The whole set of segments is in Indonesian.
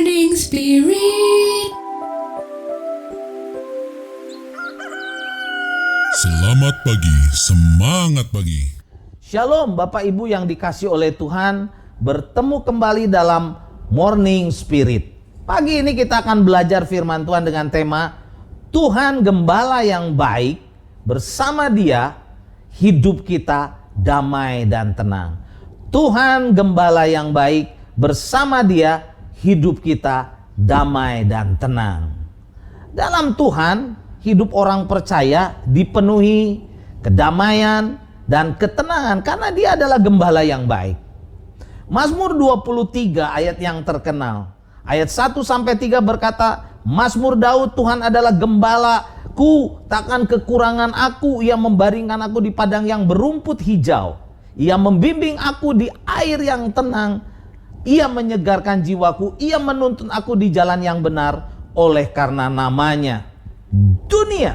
Morning Spirit. Selamat pagi, semangat pagi. Shalom Bapak Ibu yang dikasih oleh Tuhan, bertemu kembali dalam Morning Spirit. Pagi ini kita akan belajar firman Tuhan dengan tema Tuhan Gembala yang baik, bersama Dia hidup kita damai dan tenang. Tuhan Gembala yang baik, bersama Dia hidup kita damai dan tenang. Dalam Tuhan, hidup orang percaya dipenuhi kedamaian dan ketenangan karena Dia adalah gembala yang baik. Mazmur 23 ayat yang terkenal. Ayat 1-3 berkata, Mazmur Daud, Tuhan adalah gembalaku, takkan kekurangan aku. Ia membaringkan aku di padang yang berumput hijau. Ia membimbing aku di air yang tenang. Ia menyegarkan jiwaku. Ia menuntun aku di jalan yang benar oleh karena namanya. Dunia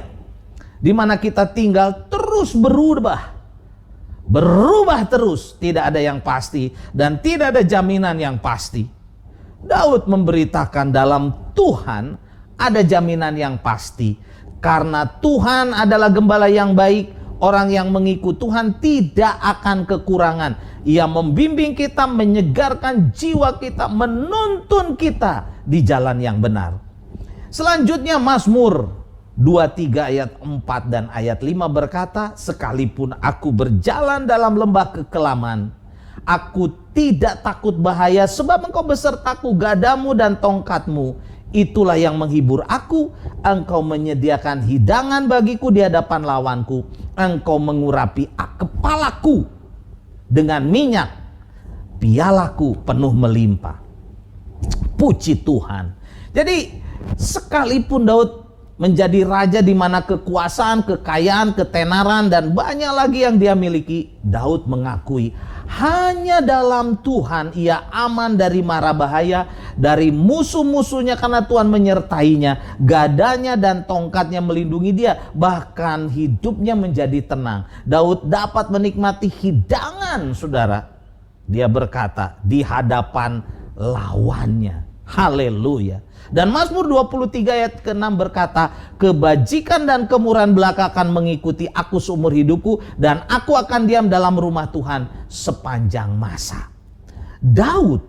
di mana kita tinggal terus berubah terus, tidak ada yang pasti dan tidak ada jaminan yang pasti. Daud memberitakan dalam Tuhan ada jaminan yang pasti, karena Tuhan adalah gembala yang baik. Orang yang mengikut Tuhan tidak akan kekurangan. Ia membimbing kita, menyegarkan jiwa kita, menuntun kita di jalan yang benar. Selanjutnya Mazmur 23 ayat 4 dan ayat 5 berkata, sekalipun aku berjalan dalam lembah kekelaman, aku tidak takut bahaya, sebab engkau besertaku, gadamu dan tongkatmu itulah yang menghibur aku. Engkau menyediakan hidangan bagiku di hadapan lawanku. Engkau mengurapi kepalaku dengan minyak, pialaku penuh melimpah. Puji Tuhan. Jadi sekalipun Daud menjadi raja di mana kekuasaan, kekayaan, ketenaran dan banyak lagi yang dia miliki, Daud mengakui hanya dalam Tuhan ia aman dari mara bahaya, dari musuh-musuhnya karena Tuhan menyertainya. Gadanya dan tongkatnya melindungi dia, bahkan hidupnya menjadi tenang. Daud dapat menikmati hidangan, saudara. Dia berkata di hadapan lawannya. Haleluya. Dan Mazmur 23 ayat ke-6 berkata, kebajikan dan kemurahan belaka akan mengikuti aku seumur hidupku, dan aku akan diam dalam rumah Tuhan sepanjang masa. Daud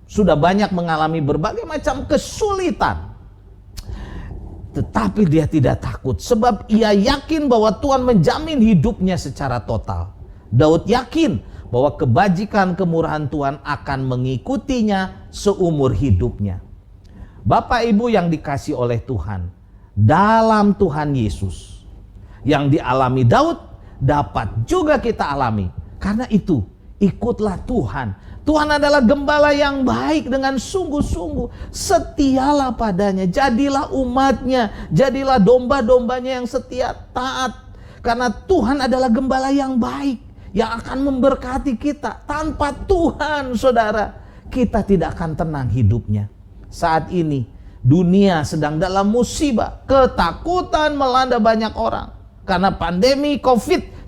sudah banyak mengalami berbagai macam kesulitan, tetapi dia tidak takut, sebab ia yakin bahwa Tuhan menjamin hidupnya secara total. Daud yakin bahwa kebajikan kemurahan Tuhan akan mengikutinya seumur hidupnya. Bapak Ibu yang dikasih oleh Tuhan, dalam Tuhan Yesus yang dialami Daud dapat juga kita alami. Karena itu ikutlah Tuhan. Tuhan adalah gembala yang baik, dengan sungguh-sungguh setialah padanya. Jadilah umatnya, jadilah domba-dombanya yang setia taat. Karena Tuhan adalah gembala yang baik, yang akan memberkati kita. Tanpa Tuhan, saudara, kita tidak akan tenang hidupnya. Saat ini dunia sedang dalam musibah, ketakutan melanda banyak orang karena pandemi COVID-19,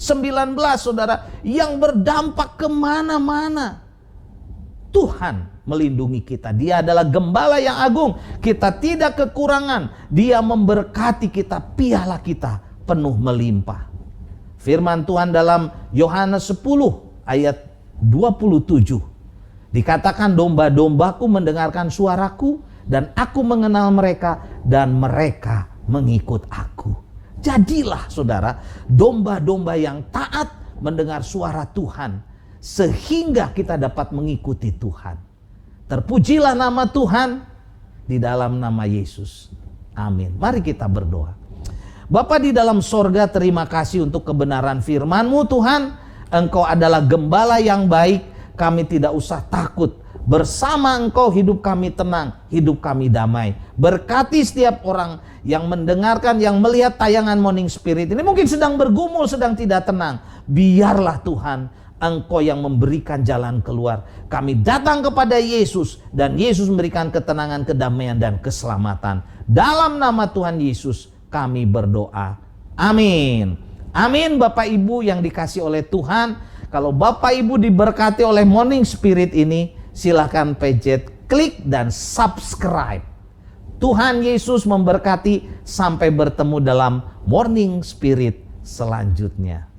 saudara, yang berdampak kemana-mana. Tuhan melindungi kita. Dia adalah gembala yang agung. Kita tidak kekurangan. Dia memberkati kita, piala kita penuh melimpah. Firman Tuhan dalam Yohanes 10 ayat 27. Dikatakan, domba-dombaku mendengarkan suaraku, dan aku mengenal mereka, dan mereka mengikut aku. Jadilah, saudara, domba-domba yang taat mendengar suara Tuhan, sehingga kita dapat mengikuti Tuhan. Terpujilah nama Tuhan di dalam nama Yesus. Amin. Mari kita berdoa. Bapa di dalam sorga, terima kasih untuk kebenaran firman-Mu Tuhan. Engkau adalah gembala yang baik. Kami tidak usah takut. Bersama Engkau hidup kami tenang, hidup kami damai. Berkati setiap orang yang mendengarkan, yang melihat tayangan Morning Spirit ini, mungkin sedang bergumul, sedang tidak tenang. Biarlah Tuhan, Engkau yang memberikan jalan keluar. Kami datang kepada Yesus, dan Yesus memberikan ketenangan, kedamaian, dan keselamatan. Dalam nama Tuhan Yesus kami berdoa. Amin. Amin. Bapak Ibu yang dikasih oleh Tuhan, kalau Bapak Ibu diberkati oleh Morning Spirit ini, silahkan pencet klik dan subscribe. Tuhan Yesus memberkati, sampai bertemu dalam Morning Spirit selanjutnya.